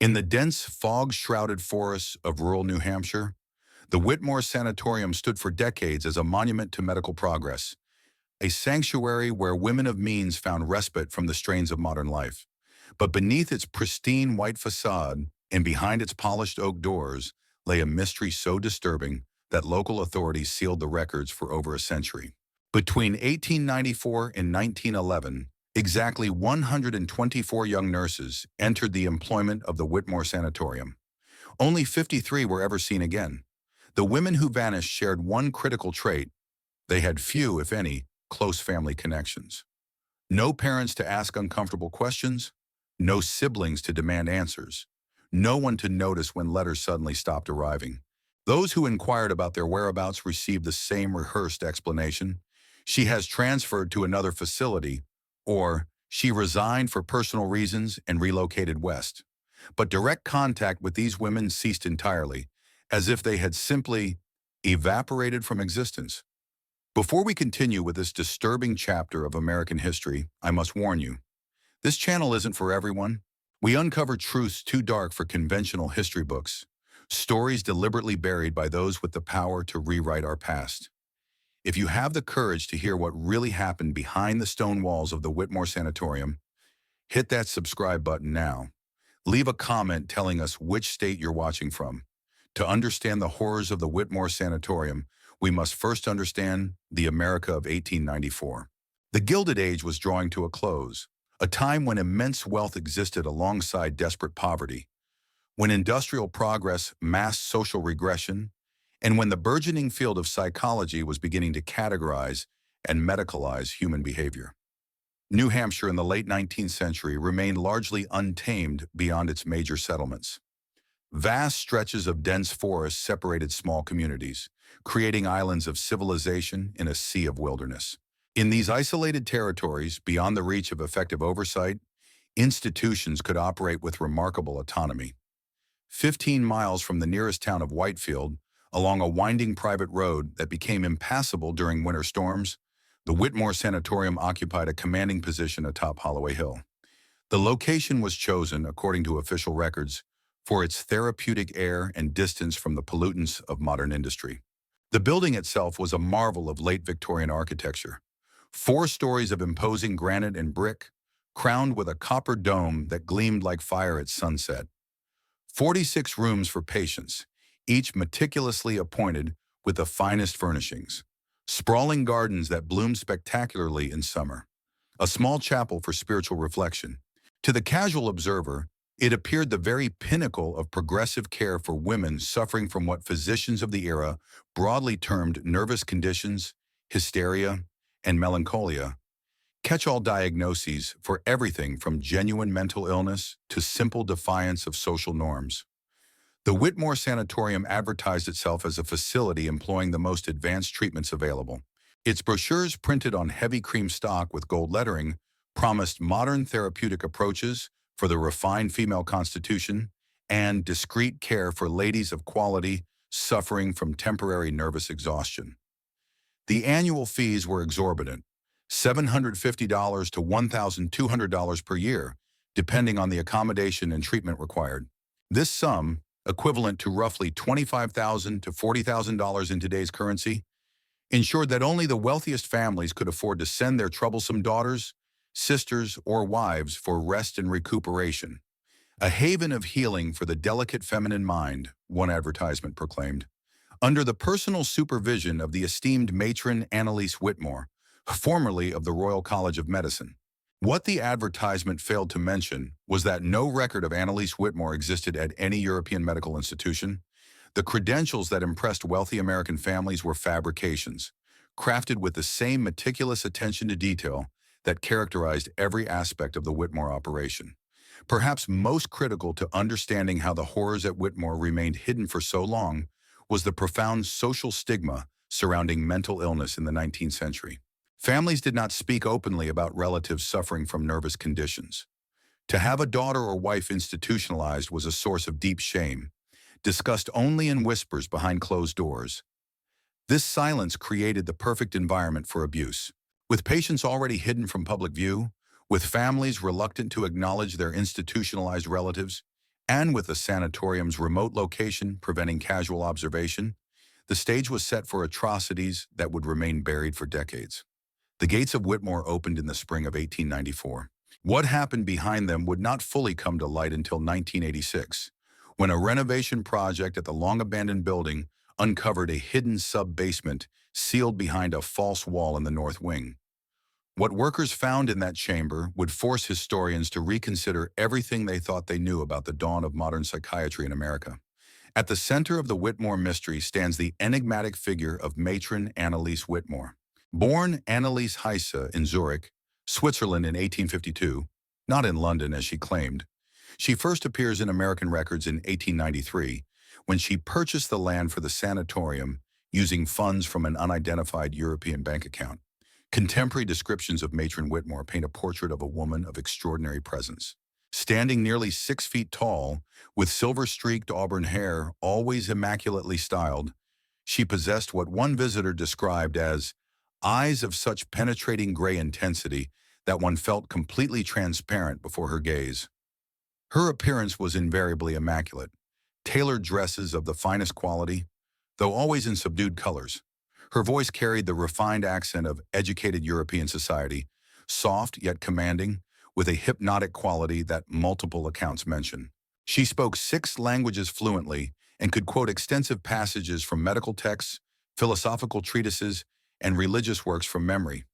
In the dense, fog-shrouded forests of rural New Hampshire, the Whitmore Sanatorium stood for decades as a monument to medical progress, a sanctuary where women of means found respite from the strains of modern life. But beneath its pristine white facade and behind its polished oak doors lay a mystery so disturbing that local authorities sealed the records for over a century. Between 1894 and 1911, exactly 124 young nurses entered the employment of the Whitmore Sanatorium. Only 53 were ever seen again. The women who vanished shared one critical trait: they had few, if any, close family connections. No parents to ask uncomfortable questions, no siblings to demand answers, no one to notice when letters suddenly stopped arriving. Those who inquired about their whereabouts received the same rehearsed explanation: she has transferred to another facility, or she resigned for personal reasons and relocated west. But direct contact with these women ceased entirely, as if they had simply evaporated from existence. Before we continue with this disturbing chapter of American history, I must warn you, this channel isn't for everyone. We uncover truths too dark for conventional history books, stories deliberately buried by those with the power to rewrite our past. If you have the courage to hear what really happened behind the stone walls of the Whitmore Sanatorium, hit that subscribe button now. Leave a comment telling us which state you're watching from. To understand the horrors of the Whitmore Sanatorium, we must first understand the America of 1894. The Gilded Age was drawing to a close, a time when immense wealth existed alongside desperate poverty, when industrial progress masked social regression, and when the burgeoning field of psychology was beginning to categorize and medicalize human behavior. New Hampshire in the late 19th century remained largely untamed beyond its major settlements. Vast stretches of dense forest separated small communities, creating islands of civilization in a sea of wilderness. In these isolated territories, beyond the reach of effective oversight, institutions could operate with remarkable autonomy. 15 miles from the nearest town of Whitefield, along a winding private road that became impassable during winter storms, the Whitmore Sanatorium occupied a commanding position atop Holloway Hill. The location was chosen, according to official records, for its therapeutic air and distance from the pollutants of modern industry. The building itself was a marvel of late Victorian architecture. 4 stories of imposing granite and brick, crowned with a copper dome that gleamed like fire at sunset. 46 rooms for patients, each meticulously appointed with the finest furnishings. Sprawling gardens that bloomed spectacularly in summer. A small chapel for spiritual reflection. To the casual observer, it appeared the very pinnacle of progressive care for women suffering from what physicians of the era broadly termed nervous conditions, hysteria, and melancholia, catch-all diagnoses for everything from genuine mental illness to simple defiance of social norms. The Whitmore Sanatorium advertised itself as a facility employing the most advanced treatments available. Its brochures, printed on heavy cream stock with gold lettering, promised modern therapeutic approaches for the refined female constitution and discreet care for ladies of quality suffering from temporary nervous exhaustion. The annual fees were exorbitant, $750 to $1,200 per year, depending on the accommodation and treatment required. This sum, equivalent to roughly $25,000 to $40,000 in today's currency, ensured that only the wealthiest families could afford to send their troublesome daughters, sisters, or wives for rest and recuperation. A haven of healing for the delicate feminine mind, one advertisement proclaimed, under the personal supervision of the esteemed Matron Annelise Whitmore, formerly of the Royal College of Medicine. What the advertisement failed to mention was that no record of Annelise Whitmore existed at any European medical institution. The credentials that impressed wealthy American families were fabrications, crafted with the same meticulous attention to detail that characterized every aspect of the Whitmore operation. Perhaps most critical to understanding how the horrors at Whitmore remained hidden for so long was the profound social stigma surrounding mental illness in the 19th century. Families did not speak openly about relatives suffering from nervous conditions. To have a daughter or wife institutionalized was a source of deep shame, discussed only in whispers behind closed doors. This silence created the perfect environment for abuse. With patients already hidden from public view, with families reluctant to acknowledge their institutionalized relatives, And with the sanatorium's remote location preventing casual observation, the stage was set for atrocities that would remain buried for decades. The gates of Whitmore opened in the spring of 1894. What happened behind them would not fully come to light until 1986, when a renovation project at the long-abandoned building uncovered a hidden sub-basement sealed behind a false wall in the north wing. What workers found in that chamber would force historians to reconsider everything they thought they knew about the dawn of modern psychiatry in America. At the center of the Whitmore mystery stands the enigmatic figure of Matron Annelise Whitmore. Born Annelise Heisse in Zurich, Switzerland in 1852, not in London as she claimed, she first appears in American records in 1893 when she purchased the land for the sanatorium using funds from an unidentified European bank account. Contemporary descriptions of Matron Whitmore paint a portrait of a woman of extraordinary presence. Standing nearly 6 feet tall, with silver-streaked auburn hair always immaculately styled, she possessed what one visitor described as eyes of such penetrating gray intensity that one felt completely transparent before her gaze. Her appearance was invariably immaculate, tailored dresses of the finest quality, though always in subdued colors. Her voice carried the refined accent of educated European society, soft yet commanding, with a hypnotic quality that multiple accounts mention. She spoke 6 languages fluently and could quote extensive passages from medical texts, philosophical treatises, and religious works from memory.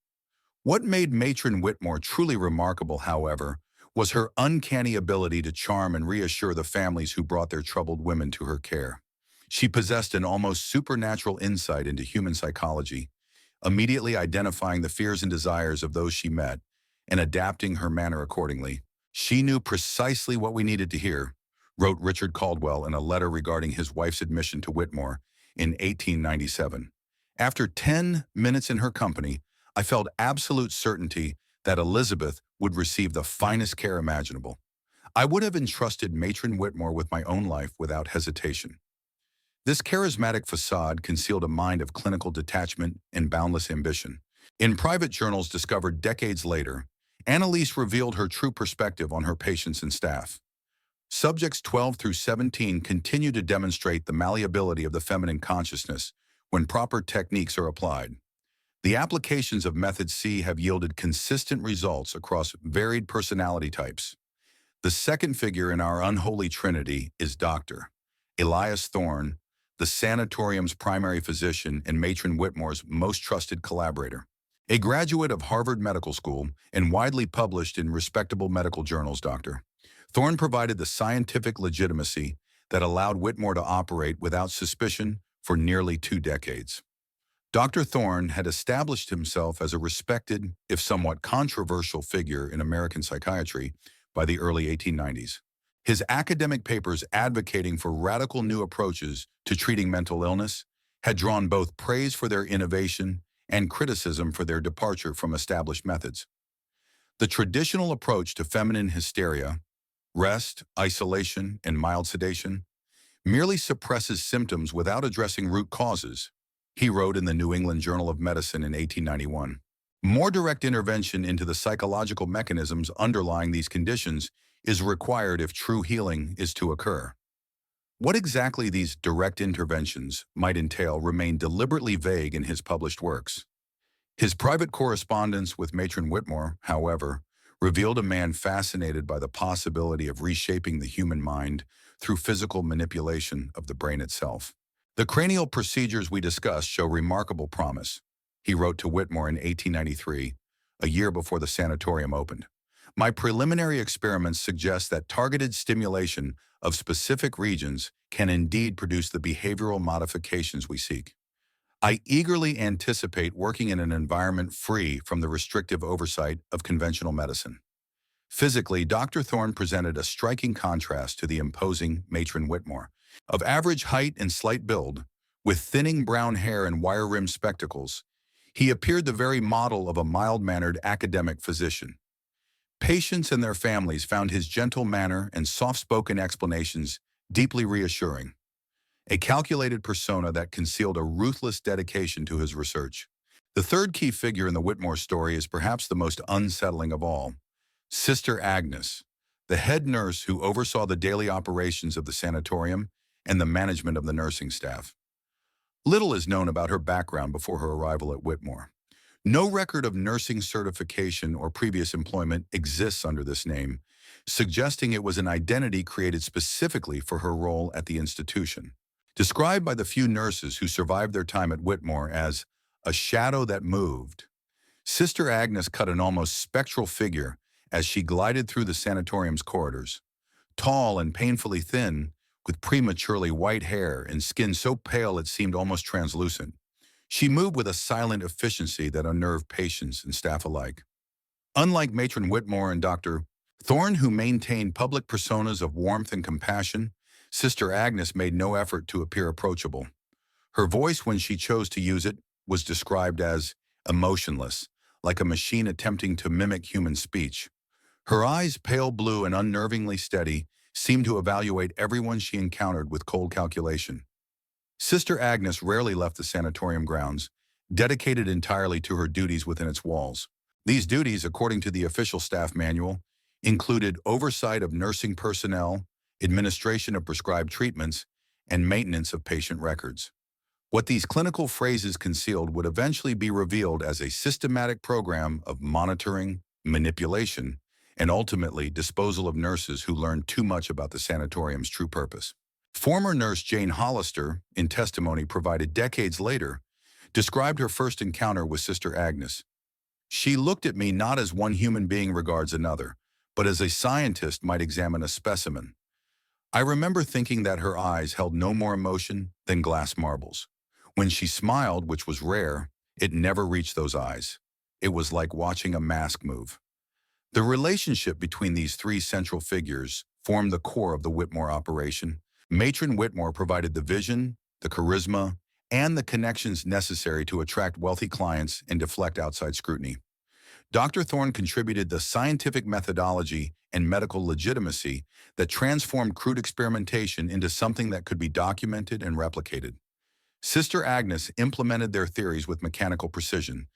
What made Matron Whitmore truly remarkable, however, was her uncanny ability to charm and reassure the families who brought their troubled women to her care. She possessed an almost supernatural insight into human psychology, immediately identifying the fears and desires of those she met and adapting her manner accordingly. She knew precisely what we needed to hear, wrote Richard Caldwell in a letter regarding his wife's admission to Whitmore in 1897. After 10 minutes in her company, I felt absolute certainty that Elizabeth would receive the finest care imaginable. I would have entrusted Matron Whitmore with my own life without hesitation. This charismatic facade concealed a mind of clinical detachment and boundless ambition. In private journals discovered decades later, Annelise revealed her true perspective on her patients and staff. Subjects 12 through 17 continue to demonstrate the malleability of the feminine consciousness when proper techniques are applied. The applications of Method C have yielded consistent results across varied personality types. The second figure in our unholy trinity is Dr. Elias Thorne, the sanatorium's primary physician and Matron Whitmore's most trusted collaborator. A graduate of Harvard Medical School and widely published in respectable medical journals, Dr. Thorne provided the scientific legitimacy that allowed Whitmore to operate without suspicion for nearly 2 decades. Dr. Thorne had established himself as a respected, if somewhat controversial figure in American psychiatry by the early 1890s. His academic papers advocating for radical new approaches to treating mental illness had drawn both praise for their innovation and criticism for their departure from established methods. The traditional approach to feminine hysteria, rest, isolation, and mild sedation, merely suppresses symptoms without addressing root causes, he wrote in the New England Journal of Medicine in 1891. More direct intervention into the psychological mechanisms underlying these conditions is required if true healing is to occur. What exactly these direct interventions might entail remained deliberately vague in his published works. His private correspondence with Matron Whitmore, however, revealed a man fascinated by the possibility of reshaping the human mind through physical manipulation of the brain itself. The cranial procedures we discussed show remarkable promise, he wrote to Whitmore in 1893, a year before the sanatorium opened. My preliminary experiments suggest that targeted stimulation of specific regions can indeed produce the behavioral modifications we seek. I eagerly anticipate working in an environment free from the restrictive oversight of conventional medicine. Physically, Dr. Thorne presented a striking contrast to the imposing Matron Whitmore. Of average height and slight build, with thinning brown hair and wire-rimmed spectacles, he appeared the very model of a mild-mannered academic physician. Patients and their families found his gentle manner and soft-spoken explanations deeply reassuring, a calculated persona that concealed a ruthless dedication to his research. The third key figure in the Whitmore story is perhaps the most unsettling of all, Sister Agnes, the head nurse who oversaw the daily operations of the sanatorium and the management of the nursing staff. Little is known about her background before her arrival at Whitmore. No record of nursing certification or previous employment exists under this name, suggesting it was an identity created specifically for her role at the institution. Described by the few nurses who survived their time at Whitmore as a shadow that moved, Sister Agnes cut an almost spectral figure as she glided through the sanatorium's corridors. Tall and painfully thin, with prematurely white hair and skin so pale it seemed almost translucent, she moved with a silent efficiency that unnerved patients and staff alike. Unlike Matron Whitmore and Dr. Thorne, who maintained public personas of warmth and compassion, Sister Agnes made no effort to appear approachable. Her voice, when she chose to use it, was described as emotionless, like a machine attempting to mimic human speech. Her eyes, pale blue and unnervingly steady, seemed to evaluate everyone she encountered with cold calculation. Sister Agnes rarely left the sanatorium grounds, dedicated entirely to her duties within its walls. These duties, according to the official staff manual, included oversight of nursing personnel, administration of prescribed treatments, and maintenance of patient records. What these clinical phrases concealed would eventually be revealed as a systematic program of monitoring, manipulation, and ultimately disposal of nurses who learned too much about the sanatorium's true purpose. Former nurse Jane Hollister, in testimony provided decades later, described her first encounter with Sister Agnes. She looked at me not as one human being regards another, but as a scientist might examine a specimen. I remember thinking that her eyes held no more emotion than glass marbles. When she smiled, which was rare, it never reached those eyes. It was like watching a mask move. The relationship between these three central figures formed the core of the Whitmore operation. Matron Whitmore provided the vision, the charisma, and the connections necessary to attract wealthy clients and deflect outside scrutiny. Dr. Thorne contributed the scientific methodology and medical legitimacy that transformed crude experimentation into something that could be documented and replicated. Sister Agnes implemented their theories with mechanical precision,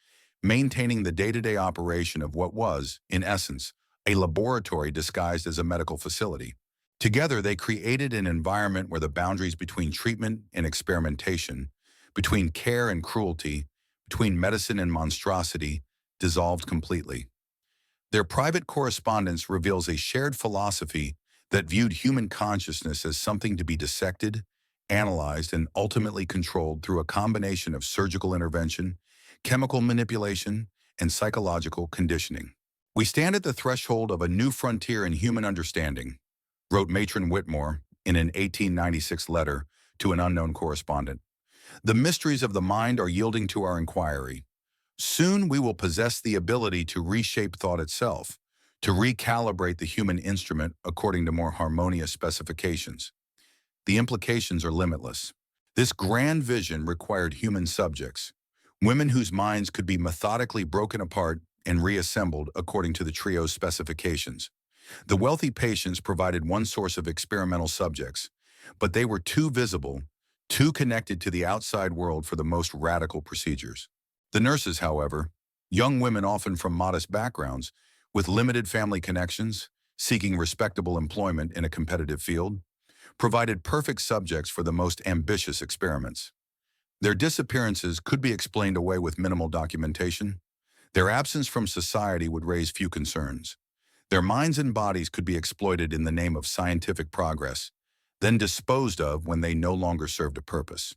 maintaining the day-to-day operation of what was, in essence, a laboratory disguised as a medical facility. Together, they created an environment where the boundaries between treatment and experimentation, between care and cruelty, between medicine and monstrosity, dissolved completely. Their private correspondence reveals a shared philosophy that viewed human consciousness as something to be dissected, analyzed, and ultimately controlled through a combination of surgical intervention, chemical manipulation, and psychological conditioning. "We stand at the threshold of a new frontier in human understanding," wrote Matron Whitmore in an 1896 letter to an unknown correspondent. "The mysteries of the mind are yielding to our inquiry. Soon we will possess the ability to reshape thought itself, to recalibrate the human instrument according to more harmonious specifications. The implications are limitless. This grand vision required human subjects, women whose minds could be methodically broken apart and reassembled according to the trio's specifications. The wealthy patients provided one source of experimental subjects, but they were too visible, too connected to the outside world for the most radical procedures. The nurses, however, young women often from modest backgrounds, with limited family connections, seeking respectable employment in a competitive field, provided perfect subjects for the most ambitious experiments. Their disappearances could be explained away with minimal documentation. Their absence from society would raise few concerns. Their minds and bodies could be exploited in the name of scientific progress, then disposed of when they no longer served a purpose.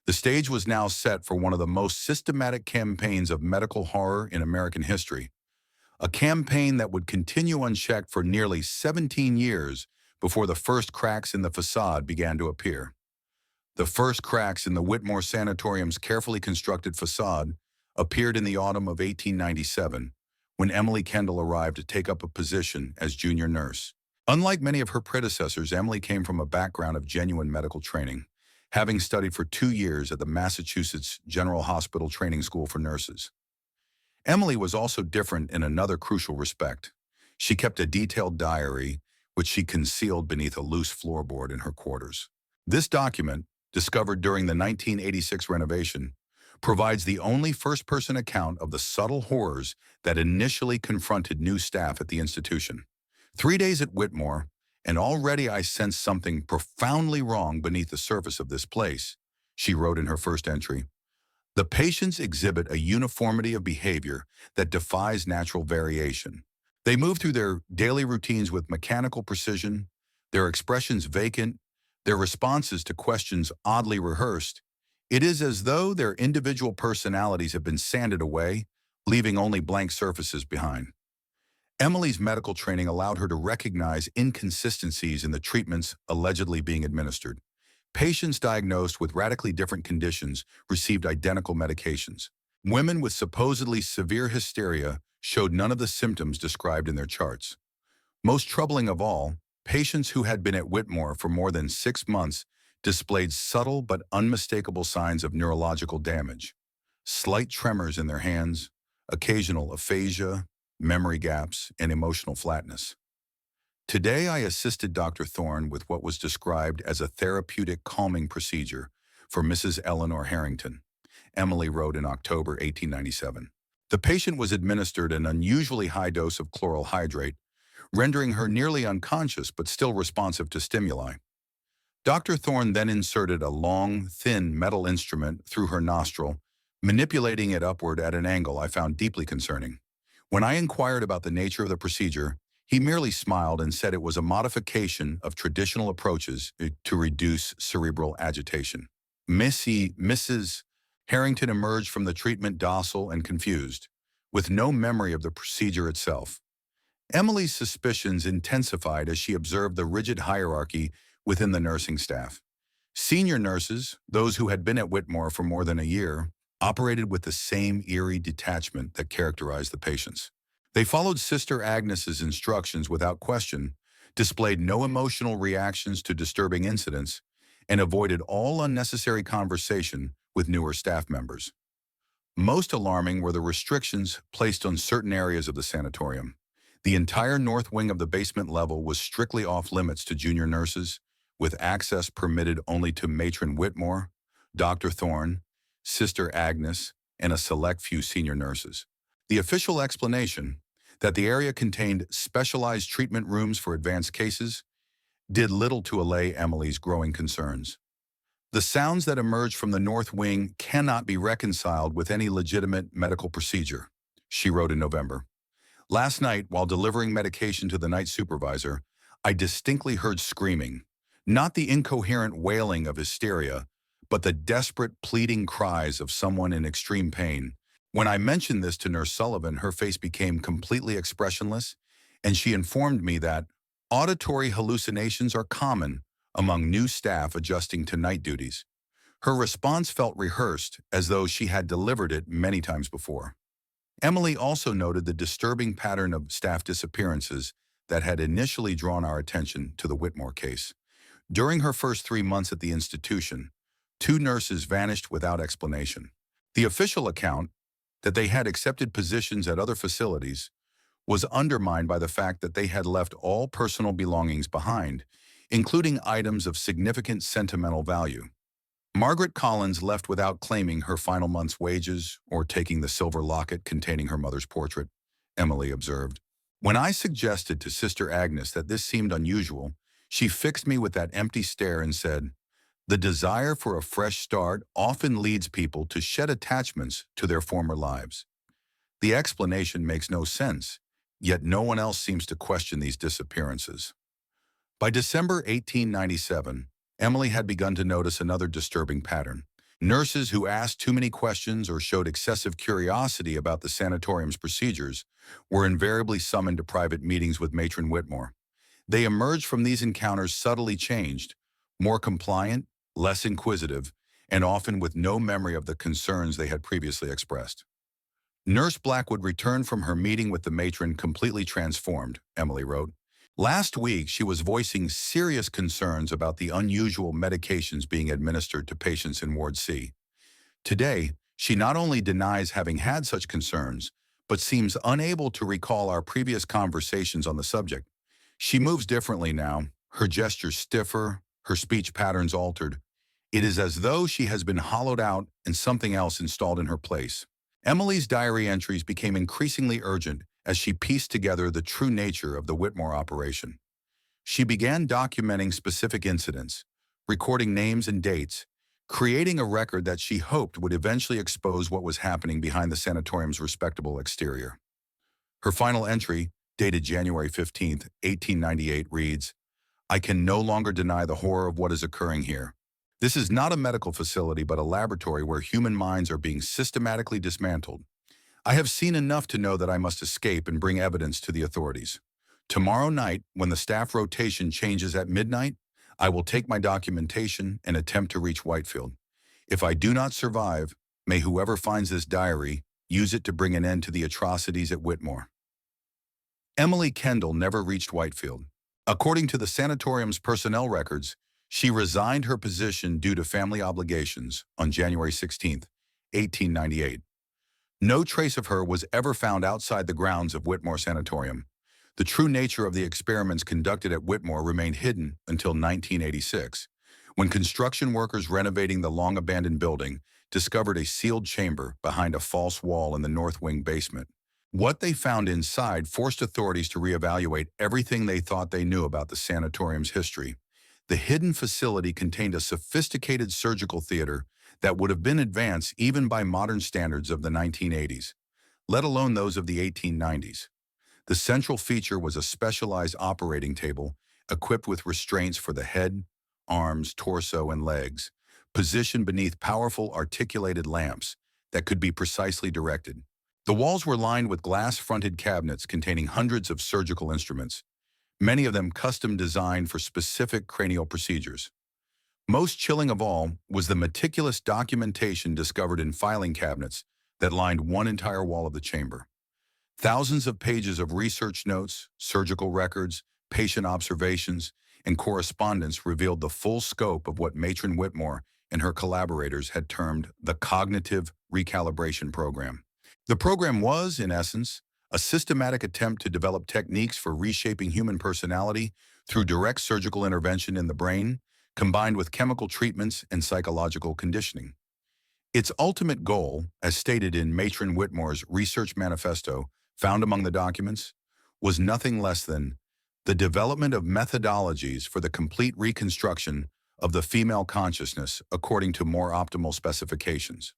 The stage was now set for one of the most systematic campaigns of medical horror in American history, a campaign that would continue unchecked for nearly 17 years before the first cracks in the facade began to appear. The first cracks in the Whitmore Sanatorium's carefully constructed facade appeared in the autumn of 1897, when Emily Kendall arrived to take up a position as junior nurse. Unlike many of her predecessors, Emily came from a background of genuine medical training, having studied for 2 years at the Massachusetts General Hospital Training School for Nurses. Emily was also different in another crucial respect. She kept a detailed diary, which she concealed beneath a loose floorboard in her quarters. This document, discovered during the 1986 renovation, provides the only first-person account of the subtle horrors that initially confronted new staff at the institution. 3 days at Whitmore, and already I sense something profoundly wrong beneath the surface of this place, she wrote in her first entry. The patients exhibit a uniformity of behavior that defies natural variation. They move through their daily routines with mechanical precision, their expressions vacant, their responses to questions oddly rehearsed. It is as though their individual personalities have been sanded away, leaving only blank surfaces behind. Emily's medical training allowed her to recognize inconsistencies in the treatments allegedly being administered. Patients diagnosed with radically different conditions received identical medications. Women with supposedly severe hysteria showed none of the symptoms described in their charts. Most troubling of all, patients who had been at Whitmore for more than 6 months displayed subtle but unmistakable signs of neurological damage. Slight tremors in their hands, occasional aphasia, memory gaps, and emotional flatness. Today, I assisted Dr. Thorne with what was described as a therapeutic calming procedure for Mrs. Eleanor Harrington, Emily wrote in October 1897. The patient was administered an unusually high dose of chloral hydrate, rendering her nearly unconscious but still responsive to stimuli. Dr. Thorne then inserted a long, thin metal instrument through her nostril, manipulating it upward at an angle I found deeply concerning. When I inquired about the nature of the procedure, he merely smiled and said it was a modification of traditional approaches to reduce cerebral agitation. Mrs. Harrington emerged from the treatment docile and confused, with no memory of the procedure itself. Emily's suspicions intensified as she observed the rigid hierarchy within the nursing staff. Senior nurses, those who had been at Whitmore for more than a year, operated with the same eerie detachment that characterized the patients. They followed Sister Agnes's instructions without question, displayed no emotional reactions to disturbing incidents, and avoided all unnecessary conversation with newer staff members. Most alarming were the restrictions placed on certain areas of the sanatorium. The entire north wing of the basement level was strictly off limits to junior nurses, with access permitted only to Matron Whitmore, Dr. Thorne, Sister Agnes, and a select few senior nurses. The official explanation, that the area contained specialized treatment rooms for advanced cases, did little to allay Emily's growing concerns. The sounds that emerged from the north wing cannot be reconciled with any legitimate medical procedure, she wrote in November. Last night, while delivering medication to the night supervisor, I distinctly heard screaming, not the incoherent wailing of hysteria, but the desperate pleading cries of someone in extreme pain. When I mentioned this to Nurse Sullivan, her face became completely expressionless, and she informed me that auditory hallucinations are common among new staff adjusting to night duties. Her response felt rehearsed, as though she had delivered it many times before. Emily also noted the disturbing pattern of staff disappearances that had initially drawn our attention to the Whitmore case. During her first 3 months at the institution, 2 nurses vanished without explanation. The official account, that they had accepted positions at other facilities, was undermined by the fact that they had left all personal belongings behind, including items of significant sentimental value. Margaret Collins left without claiming her final month's wages or taking the silver locket containing her mother's portrait, Emily observed. When I suggested to Sister Agnes that this seemed unusual, she fixed me with that empty stare and said, "The desire for a fresh start often leads people to shed attachments to their former lives." The explanation makes no sense, yet no one else seems to question these disappearances. By December 1897, Emily had begun to notice another disturbing pattern. Nurses who asked too many questions or showed excessive curiosity about the sanatorium's procedures were invariably summoned to private meetings with Matron Whitmore. They emerged from these encounters subtly changed, more compliant, less inquisitive, and often with no memory of the concerns they had previously expressed. Nurse Blackwood returned from her meeting with the matron completely transformed, Emily wrote. Last week, she was voicing serious concerns about the unusual medications being administered to patients in Ward C. Today, she not only denies having had such concerns, but seems unable to recall our previous conversations on the subject. She moves differently now, her gestures stiffer, her speech patterns altered. It is as though she has been hollowed out and something else installed in her place. Emily's diary entries became increasingly urgent as she pieced together the true nature of the Whitmore operation. She began documenting specific incidents, recording names and dates, creating a record that she hoped would eventually expose what was happening behind the sanatorium's respectable exterior. Her final entry, dated January 15, 1898, reads, "I can no longer deny the horror of what is occurring here. This is not a medical facility but a laboratory where human minds are being systematically dismantled. I have seen enough to know that I must escape and bring evidence to the authorities. Tomorrow night, when the staff rotation changes at midnight, I will take my documentation and attempt to reach Whitefield. If I do not survive, may whoever finds this diary use it to bring an end to the atrocities at Whitmore." Emily Kendall never reached Whitefield. According to the sanatorium's personnel records, she resigned her position due to family obligations on January 16, 1898. No trace of her was ever found outside the grounds of Whitmore Sanatorium. The true nature of the experiments conducted at Whitmore remained hidden until 1986, when construction workers renovating the long-abandoned building discovered a sealed chamber behind a false wall in the north wing basement. What they found inside forced authorities to reevaluate everything they thought they knew about the sanatorium's history. The hidden facility contained a sophisticated surgical theater that would have been advanced even by modern standards of the 1980s, let alone those of the 1890s. The central feature was a specialized operating table equipped with restraints for the head, arms, torso, and legs, positioned beneath powerful articulated lamps that could be precisely directed. The walls were lined with glass-fronted cabinets containing hundreds of surgical instruments, many of them custom designed for specific cranial procedures. Most chilling of all was the meticulous documentation discovered in filing cabinets that lined one entire wall of the chamber. Thousands of pages of research notes, surgical records, patient observations, and correspondence revealed the full scope of what Matron Whitmore and her collaborators had termed the Cognitive Recalibration Program. The program was, in essence, a systematic attempt to develop techniques for reshaping human personality through direct surgical intervention in the brain, combined with chemical treatments and psychological conditioning. Its ultimate goal, as stated in Matron Whitmore's research manifesto, found among the documents, was nothing less than the development of methodologies for the complete reconstruction of the female consciousness according to more optimal specifications.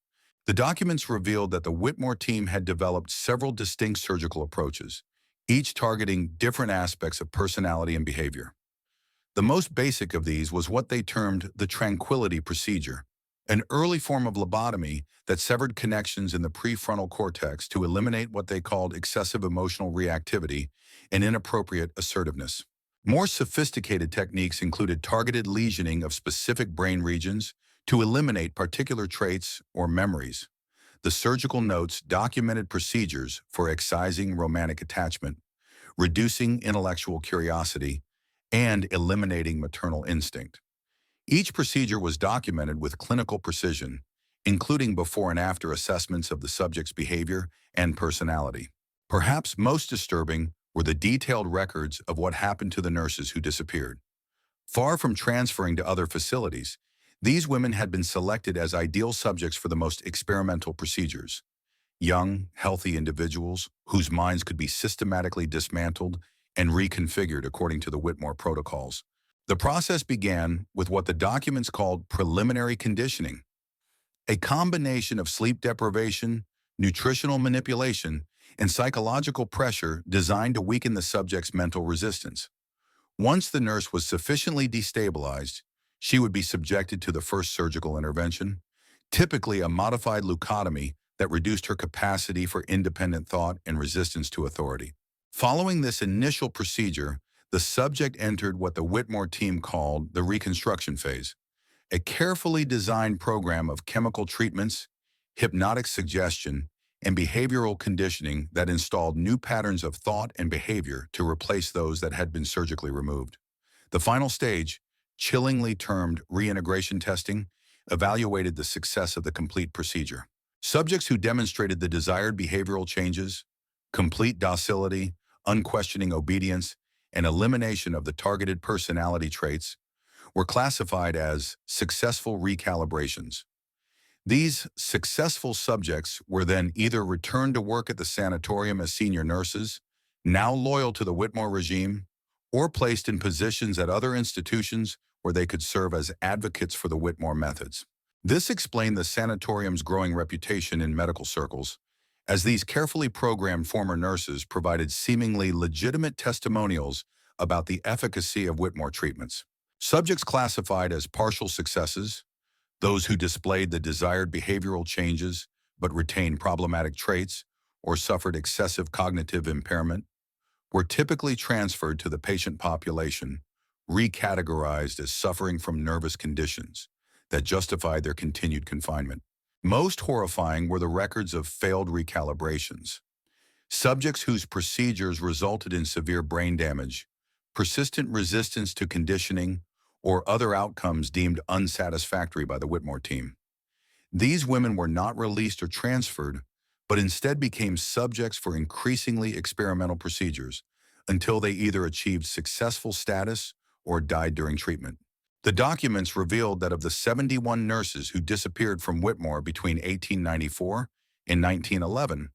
The documents revealed that the Whitmore team had developed several distinct surgical approaches, each targeting different aspects of personality and behavior. The most basic of these was what they termed the tranquility procedure, an early form of lobotomy that severed connections in the prefrontal cortex to eliminate what they called excessive emotional reactivity and inappropriate assertiveness. More sophisticated techniques included targeted lesioning of specific brain regions to eliminate particular traits or memories. The surgical notes documented procedures for excising romantic attachment, reducing intellectual curiosity, and eliminating maternal instinct. Each procedure was documented with clinical precision, including before and after assessments of the subject's behavior and personality. Perhaps most disturbing were the detailed records of what happened to the nurses who disappeared. Far from transferring to other facilities, these women had been selected as ideal subjects for the most experimental procedures. Young, healthy individuals whose minds could be systematically dismantled and reconfigured according to the Whitmore protocols. The process began with what the documents called preliminary conditioning, a combination of sleep deprivation, nutritional manipulation, and psychological pressure designed to weaken the subject's mental resistance. Once the nurse was sufficiently destabilized, she would be subjected to the first surgical intervention, typically a modified leucotomy that reduced her capacity for independent thought and resistance to authority. Following this initial procedure, the subject entered what the Whitmore team called the reconstruction phase, a carefully designed program of chemical treatments, hypnotic suggestion, and behavioral conditioning that installed new patterns of thought and behavior to replace those that had been surgically removed. The final stage, chillingly termed reintegration testing, evaluated the success of the complete procedure. Subjects who demonstrated the desired behavioral changes, complete docility, unquestioning obedience, and elimination of the targeted personality traits were classified as successful recalibrations. These successful subjects were then either returned to work at the sanatorium as senior nurses, now loyal to the Whitmore regime, or placed in positions at other institutions where they could serve as advocates for the Whitmore methods. This explained the sanatorium's growing reputation in medical circles, as these carefully programmed former nurses provided seemingly legitimate testimonials about the efficacy of Whitmore treatments. Subjects classified as partial successes, those who displayed the desired behavioral changes but retained problematic traits or suffered excessive cognitive impairment, were typically transferred to the patient population, recategorized as suffering from nervous conditions that justified their continued confinement. Most horrifying were the records of failed recalibrations. Subjects whose procedures resulted in severe brain damage, persistent resistance to conditioning, or other outcomes deemed unsatisfactory by the Whitmore team. These women were not released or transferred, but instead became subjects for increasingly experimental procedures until they either achieved successful status or died during treatment. The documents revealed that of the 71 nurses who disappeared from Whitmore between 1894 and 1911,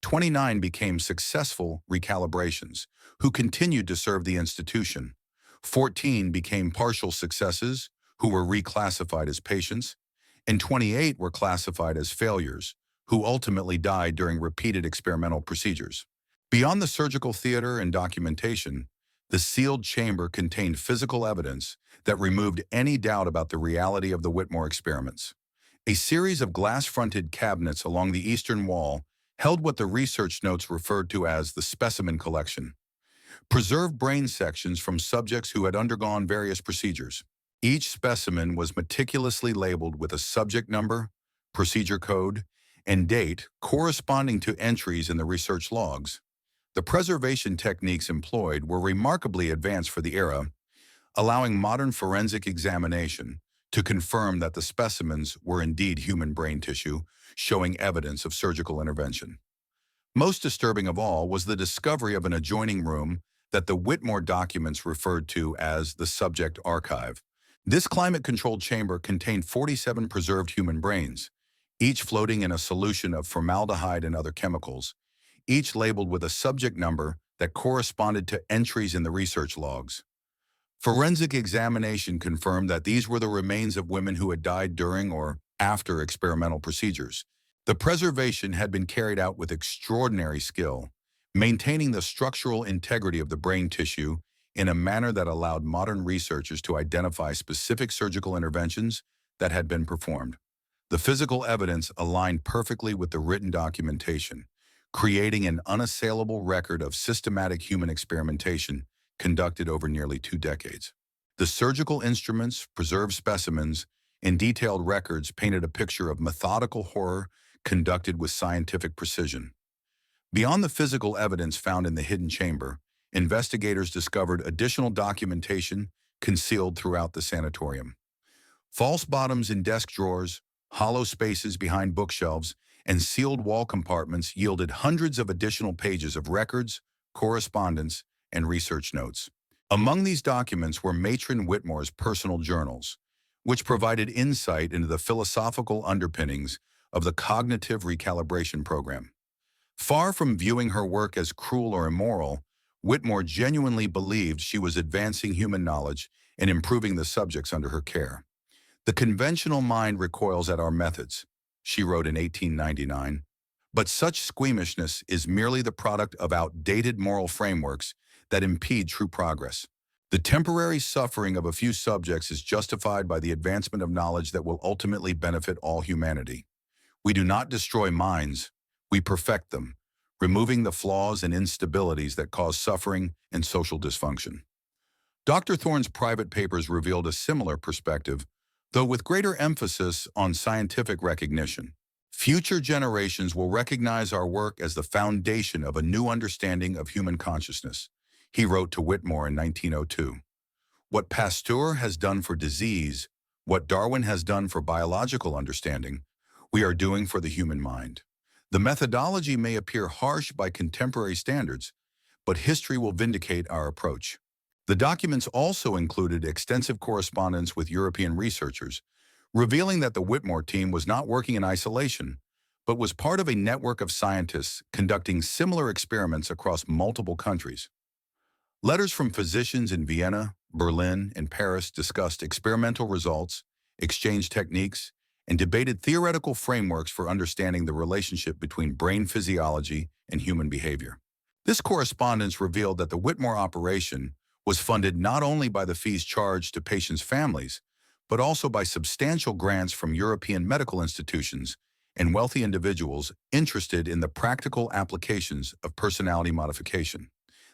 29 became successful recalibrations, who continued to serve the institution. 14 became partial successes, who were reclassified as patients, and 28 were classified as failures, who ultimately died during repeated experimental procedures. Beyond the surgical theater and documentation, the sealed chamber contained physical evidence that removed any doubt about the reality of the Whitmore experiments. A series of glass-fronted cabinets along the eastern wall held what the research notes referred to as the specimen collection, preserved brain sections from subjects who had undergone various procedures. Each specimen was meticulously labeled with a subject number, procedure code, and date corresponding to entries in the research logs. The preservation techniques employed were remarkably advanced for the era, allowing modern forensic examination to confirm that the specimens were indeed human brain tissue, showing evidence of surgical intervention. Most disturbing of all was the discovery of an adjoining room that the Whitmore documents referred to as the subject archive. This climate-controlled chamber contained 47 preserved human brains, each floating in a solution of formaldehyde and other chemicals, each labeled with a subject number that corresponded to entries in the research logs. Forensic examination confirmed that these were the remains of women who had died during or after experimental procedures. The preservation had been carried out with extraordinary skill, maintaining the structural integrity of the brain tissue in a manner that allowed modern researchers to identify specific surgical interventions that had been performed. The physical evidence aligned perfectly with the written documentation, creating an unassailable record of systematic human experimentation conducted over nearly 2 decades. The surgical instruments, preserved specimens, and detailed records painted a picture of methodical horror conducted with scientific precision. Beyond the physical evidence found in the hidden chamber, investigators discovered additional documentation concealed throughout the sanatorium. False bottoms in desk drawers, hollow spaces behind bookshelves, and sealed wall compartments yielded hundreds of additional pages of records, correspondence, and research notes. Among these documents were Matron Whitmore's personal journals, which provided insight into the philosophical underpinnings of the cognitive recalibration program. Far from viewing her work as cruel or immoral, Whitmore genuinely believed she was advancing human knowledge and improving the subjects under her care. "The conventional mind recoils at our methods," she wrote in 1899, "but such squeamishness is merely the product of outdated moral frameworks that impede true progress. The temporary suffering of a few subjects is justified by the advancement of knowledge that will ultimately benefit all humanity. We do not destroy minds, we perfect them, removing the flaws and instabilities that cause suffering and social dysfunction." Dr. Thorne's private papers revealed a similar perspective, though with greater emphasis on scientific recognition. "Future generations will recognize our work as the foundation of a new understanding of human consciousness," he wrote to Whitmore in 1902. "What Pasteur has done for disease, what Darwin has done for biological understanding, we are doing for the human mind. The methodology may appear harsh by contemporary standards, but history will vindicate our approach." The documents also included extensive correspondence with European researchers, revealing that the Whitmore team was not working in isolation, but was part of a network of scientists conducting similar experiments across multiple countries. Letters from physicians in Vienna, Berlin, and Paris discussed experimental results, exchanged techniques, and debated theoretical frameworks for understanding the relationship between brain physiology and human behavior. This correspondence revealed that the Whitmore operation was funded not only by the fees charged to patients' families, but also by substantial grants from European medical institutions and wealthy individuals interested in the practical applications of personality modification.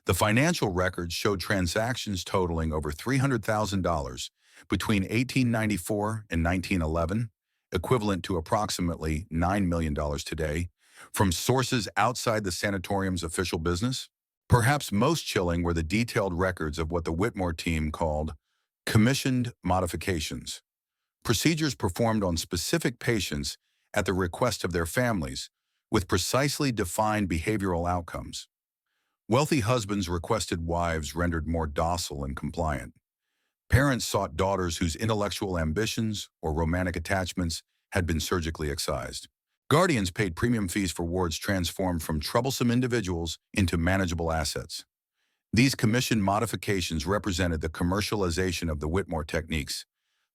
The financial records showed transactions totaling over $300,000 between 1894 and 1911, equivalent to approximately $9 million today, from sources outside the sanatorium's official business. Perhaps most chilling were the detailed records of what the Whitmore team called commissioned modifications, procedures performed on specific patients at the request of their families, with precisely defined behavioral outcomes. Wealthy husbands requested wives rendered more docile and compliant. Parents sought daughters whose intellectual ambitions or romantic attachments had been surgically excised. Guardians paid premium fees for wards transformed from troublesome individuals into manageable assets. These commissioned modifications represented the commercialization of the Whitmore techniques,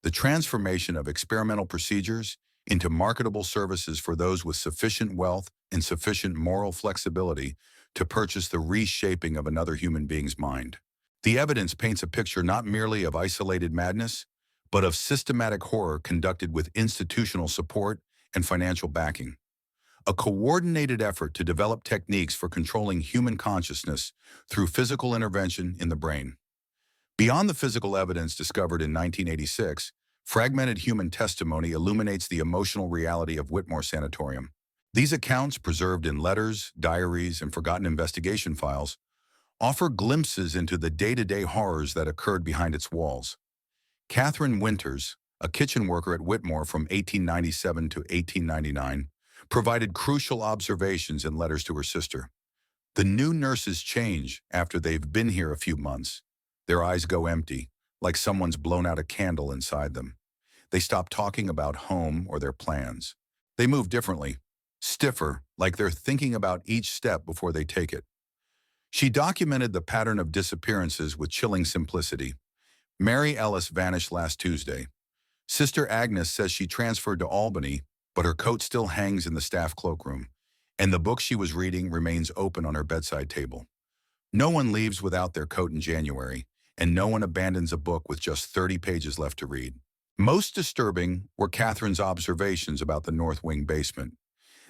the transformation of experimental procedures into marketable services for those with sufficient wealth and sufficient moral flexibility to purchase the reshaping of another human being's mind. The evidence paints a picture not merely of isolated madness, but of systematic horror conducted with institutional support and financial backing. A coordinated effort to develop techniques for controlling human consciousness through physical intervention in the brain. Beyond the physical evidence discovered in 1986, fragmented human testimony illuminates the emotional reality of Whitmore Sanatorium. These accounts, preserved in letters, diaries, and forgotten investigation files, offer glimpses into the day-to-day horrors that occurred behind its walls. Catherine Winters, a kitchen worker at Whitmore from 1897 to 1899, provided crucial observations in letters to her sister. The new nurses change after they've been here a few months. Their eyes go empty, like someone's blown out a candle inside them. They stop talking about home or their plans. They move differently, stiffer, like they're thinking about each step before they take it. She documented the pattern of disappearances with chilling simplicity. Mary Ellis vanished last Tuesday. Sister Agnes says she transferred to Albany, but her coat still hangs in the staff cloakroom, and the book she was reading remains open on her bedside table. No one leaves without their coat in January, and no one abandons a book with just 30 pages left to read. Most disturbing were Catherine's observations about the North Wing basement.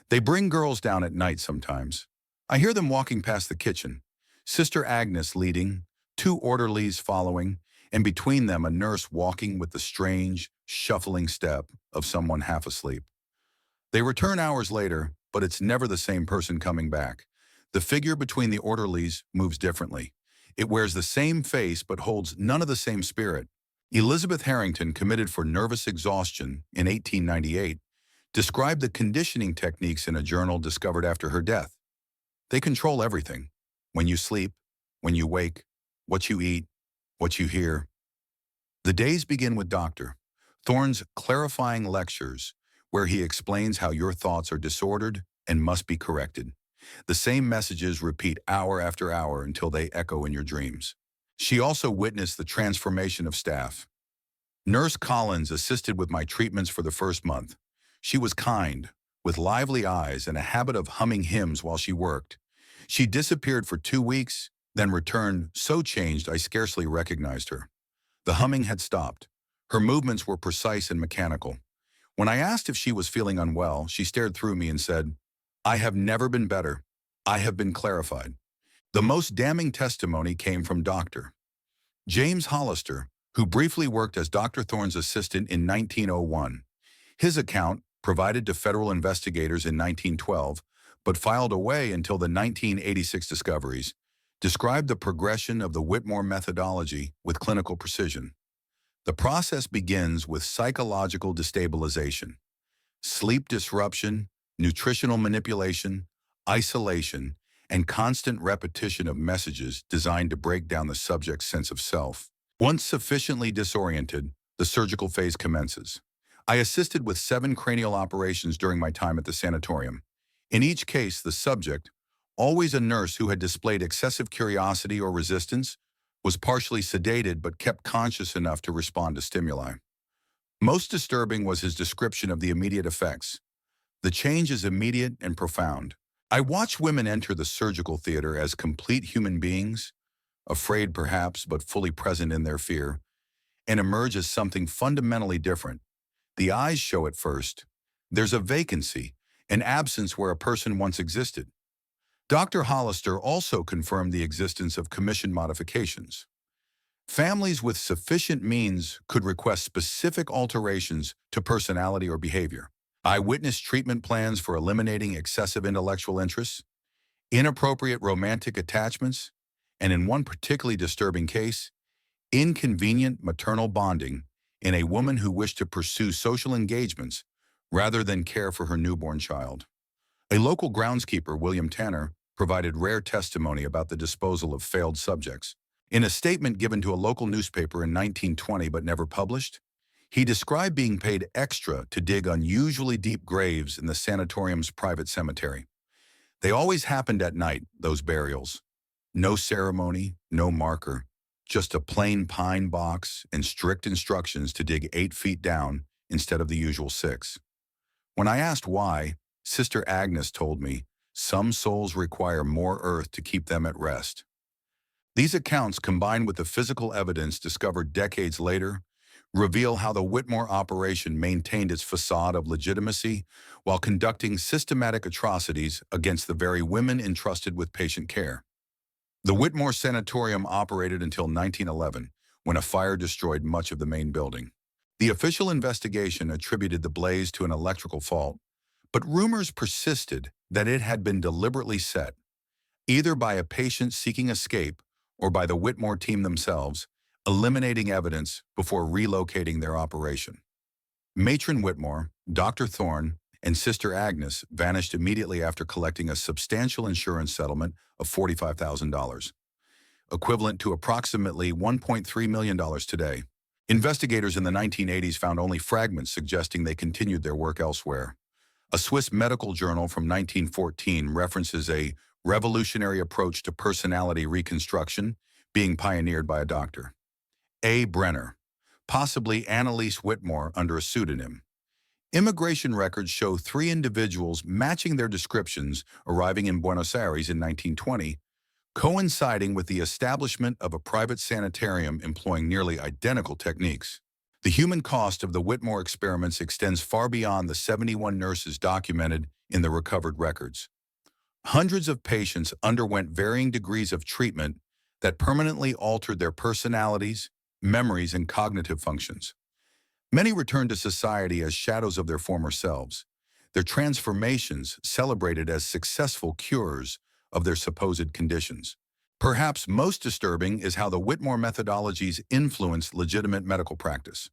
They bring girls down at night sometimes. I hear them walking past the kitchen, Sister Agnes leading, two orderlies following, and between them a nurse walking with the strange, shuffling step of someone half asleep. They return hours later, but it's never the same person coming back. The figure between the orderlies moves differently. It wears the same face but holds none of the same spirit. Elizabeth Harrington, committed for nervous exhaustion in 1898, described the conditioning techniques in a journal discovered after her death. They control everything. When you sleep, when you wake, what you eat, what you hear. The days begin with Dr. Thorne's clarifying lectures, where he explains how your thoughts are disordered and must be corrected. The same messages repeat hour after hour until they echo in your dreams. She also witnessed the transformation of staff. Nurse Collins assisted with my treatments for the first month. She was kind, with lively eyes and a habit of humming hymns while she worked. She disappeared for 2 weeks, then returned so changed I scarcely recognized her. The humming had stopped. Her movements were precise and mechanical. When I asked if she was feeling unwell, she stared through me and said, "I have never been better. I have been clarified." The most damning testimony came from Dr. James Hollister, who briefly worked as Dr. Thorne's assistant in 1901. His account, provided to federal investigators in 1912, but filed away until the 1986 discoveries, described the progression of the Whitmore methodology with clinical precision. The process begins with psychological destabilization, sleep disruption, nutritional manipulation, isolation, and constant repetition of messages designed to break down the subject's sense of self. Once sufficiently disoriented, the surgical phase commences. I assisted with 7 cranial operations during my time at the sanatorium. In each case, the subject, always a nurse who had displayed excessive curiosity or resistance, was partially sedated but kept conscious enough to respond to stimuli. Most disturbing was his description of the immediate effects. The change is immediate and profound. I watch women enter the surgical theater as complete human beings, afraid perhaps, but fully present in their fear, and emerge as something fundamentally different. The eyes show it first. There's a vacancy, an absence where a person once existed. Dr. Hollister also confirmed the existence of commission modifications. Families with sufficient means could request specific alterations to personality or behavior. I witnessed treatment plans for eliminating excessive intellectual interests, inappropriate romantic attachments, and in one particularly disturbing case, inconvenient maternal bonding in a woman who wished to pursue social engagements rather than care for her newborn child. A local groundskeeper, William Tanner, provided rare testimony about the disposal of failed subjects. In a statement given to a local newspaper in 1920 but never published, he described being paid extra to dig unusually deep graves in the sanatorium's private cemetery. They always happened at night, those burials. No ceremony, no marker, just a plain pine box and strict instructions to dig 8 feet down instead of the usual 6. When I asked why, Sister Agnes told me, some souls require more earth to keep them at rest. These accounts, combined with the physical evidence discovered decades later, reveal how the Whitmore operation maintained its facade of legitimacy while conducting systematic atrocities against the very women entrusted with patient care. The Whitmore Sanatorium operated until 1911, when a fire destroyed much of the main building. The official investigation attributed the blaze to an electrical fault, but rumors persisted that it had been deliberately set, either by a patient seeking escape or by the Whitmore team themselves, eliminating evidence before relocating their operation. Matron Whitmore, Dr. Thorne, and Sister Agnes vanished immediately after collecting a substantial insurance settlement of $45,000, equivalent to approximately $1.3 million today. Investigators in the 1980s found only fragments suggesting they continued their work elsewhere. A Swiss medical journal from 1914 references a revolutionary approach to personality reconstruction being pioneered by a Dr. A. Brenner, possibly Annelise Whitmore under a pseudonym. Immigration records show 3 individuals matching their descriptions arriving in Buenos Aires in 1920, coinciding with the establishment of a private sanitarium employing nearly identical techniques. The human cost of the Whitmore experiments extends far beyond the 71 nurses documented in the recovered records. Hundreds of patients underwent varying degrees of treatment that permanently altered their personalities, memories, and cognitive functions. Many returned to society as shadows of their former selves, their transformations celebrated as successful cures of their supposed conditions. Perhaps most disturbing is how the Whitmore methodologies influenced legitimate medical practice.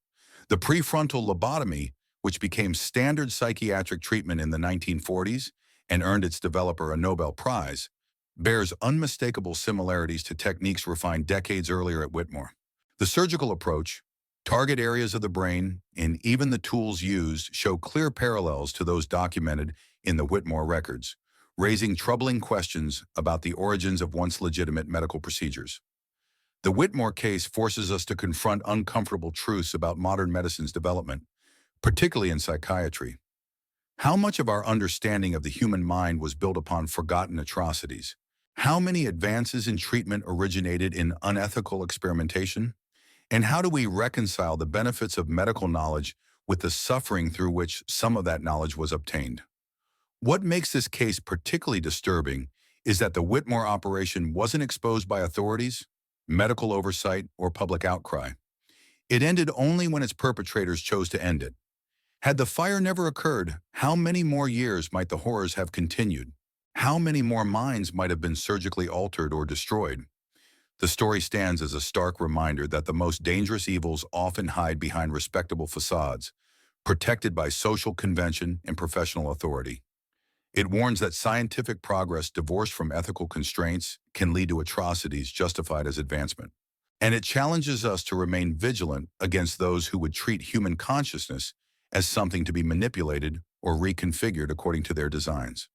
The prefrontal lobotomy, which became standard psychiatric treatment in the 1940s and earned its developer a Nobel Prize, bears unmistakable similarities to techniques refined decades earlier at Whitmore. The surgical approach, target areas of the brain, and even the tools used show clear parallels to those documented in the Whitmore records, raising troubling questions about the origins of once legitimate medical procedures. The Whitmore case forces us to confront uncomfortable truths about modern medicine's development, particularly in psychiatry. How much of our understanding of the human mind was built upon forgotten atrocities? How many advances in treatment originated in unethical experimentation? And how do we reconcile the benefits of medical knowledge with the suffering through which some of that knowledge was obtained? What makes this case particularly disturbing is that the Whitmore operation wasn't exposed by authorities, medical oversight, or public outcry. It ended only when its perpetrators chose to end it. Had the fire never occurred, how many more years might the horrors have continued? How many more minds might have been surgically altered or destroyed? The story stands as a stark reminder that the most dangerous evils often hide behind respectable facades, protected by social convention and professional authority. It warns that scientific progress divorced from ethical constraints can lead to atrocities justified as advancement. And it challenges us to remain vigilant against those who would treat human consciousness as something to be manipulated or reconfigured according to their designs.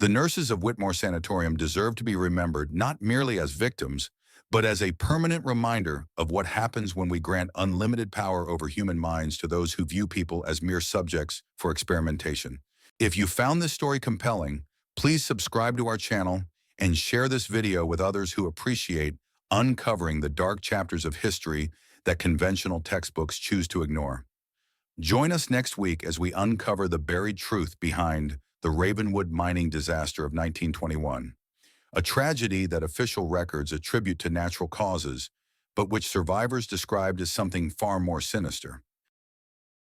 The nurses of Whitmore Sanatorium deserve to be remembered not merely as victims, but as a permanent reminder of what happens when we grant unlimited power over human minds to those who view people as mere subjects for experimentation. If you found this story compelling, please subscribe to our channel and share this video with others who appreciate uncovering the dark chapters of history that conventional textbooks choose to ignore. Join us next week as we uncover the buried truth behind the Ravenwood mining disaster of 1921, a tragedy that official records attribute to natural causes, but which survivors described as something far more sinister.